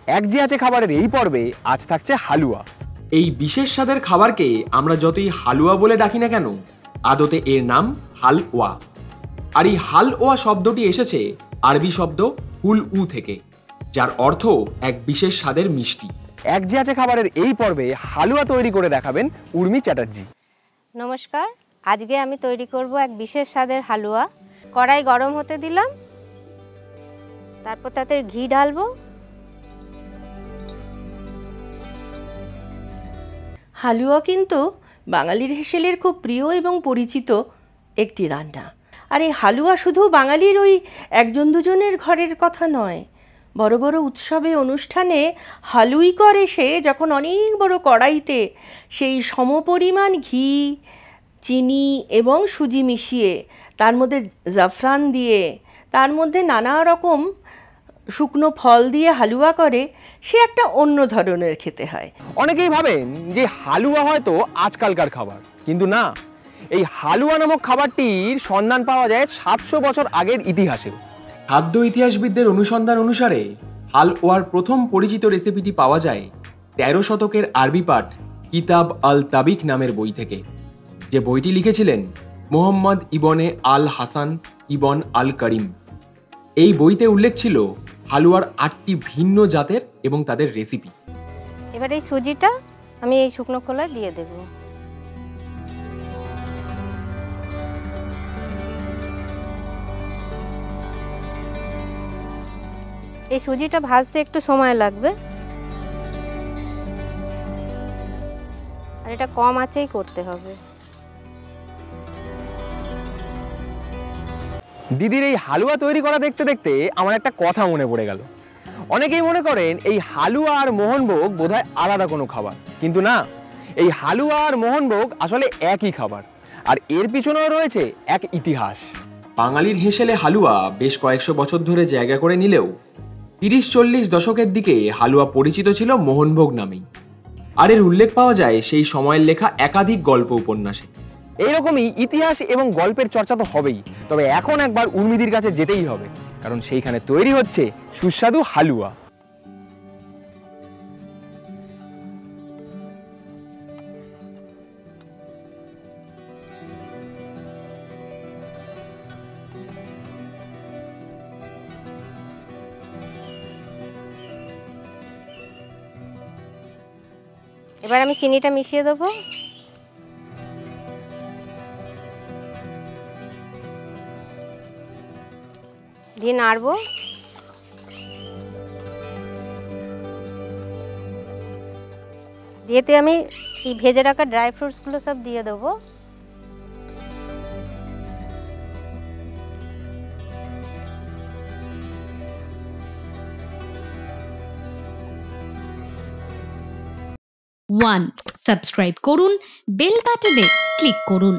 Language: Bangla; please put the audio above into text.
এক যে আছে খাবারের এই পর্বে আজ থাকছে হালুয়া। এই বিশেষ স্বাদের খাবারকে আমরা যতই হালুয়া বলে ডাকি না কেন, আদতে এর নাম হালওয়া। আর এই হালওয়া শব্দটি এসেছে আরবি শব্দ হুল উ থেকে, যার অর্থ এক বিশেষ স্বাদের মিষ্টি। এক যে আছে খাবারের এই পর্বে হালুয়া তৈরি করে দেখাবেন উর্মি চ্যাটার্জি। নমস্কার, আজকে আমি তৈরি করব এক বিশেষ স্বাদের হালুয়া। কড়াই গরম হতে দিলাম, তারপর তাতে ঘি ঢালবো। হালুয়া কিন্তু বাঙালির হেসেলের খুব প্রিয় এবং পরিচিত একটি রান্না। আর এই হালুয়া শুধু বাঙালির ওই একজন দুজনের ঘরের কথা নয়, বড় বড় উৎসবে অনুষ্ঠানে হালুইকর এসে যখন অনেক বড় কড়াইতে সেই সমপরিমাণ ঘি, চিনি এবং সুজি মিশিয়ে তার মধ্যে জাফরান দিয়ে তার মধ্যে নানা রকম শুকনো ফল দিয়ে হালুয়া করে, সে একটা অন্য ধরনের খেতে হয়। অনেকেই ভাবেন যে হালুয়া হয়তো আজকালকার খাবার, কিন্তু না, এই হালুয়া নামক খাবারটির সন্ধান পাওয়া যায় 700 বছর আগের ইতিহাসে। খাদ্য ইতিহাসবিদদের অনুসন্ধান অনুসারে হালওয়ার প্রথম পরিচিত রেসিপিটি পাওয়া যায় 13 শতকের আরবি পাঠ কিতাব আল তাবিক নামের বই থেকে, যে বইটি লিখেছিলেন মোহাম্মদ ইবনে আল হাসান ইবন আল করিম। এই বইতে উল্লেখ ছিল হালুয়ার 8টি ভিন্ন জাতের এবং তাদের রেসিপি। এবার এই সুজিটা আমি এই শুকনো খোলায় দিয়ে দেব। এই সুজিটা ভাজতে একটু সময় লাগবে, আর এটা কম আঁচেই করতে হবে। দিদির এই হালুয়া তৈরি করা দেখতে দেখতে আমার একটা কথা মনে পড়ে গেল। অনেকেই মনে করেন এই হালুয়া আর মোহনভোগ বোধহয় আলাদা কোনো খাবার, কিন্তু না, এই হালুয়া আর মোহনভোগ আসলে একই খাবার, আর এর পিছনেও রয়েছে এক ইতিহাস। বাঙালির হেসেলে হালুয়া বেশ কয়েকশো বছর ধরে জায়গা করে নিলেও 30-40 দশকের দিকে হালুয়া পরিচিত ছিল মোহনভোগ নামেই। আর এর উল্লেখ পাওয়া যায় সেই সময়ের লেখা একাধিক গল্প উপন্যাসে। এইরকমই ইতিহাস এবং গল্পের চর্চা তো হবেই, তবে এখন একবার উর্মিদির কাছে যেতেই হবে, কারণ সেইখানে তৈরি হচ্ছে সুস্বাদু হালুয়া। এবার আমি চিনিটা মিশিয়ে দেবো। দিয়ে নাড়বো। দিয়েতে আমি এই ভেজে রাখা ড্রাই ফ্রুটসগুলো সব দিয়ে দেবো। সাবস্ক্রাইব করুন, বেল বাটনে ক্লিক করুন।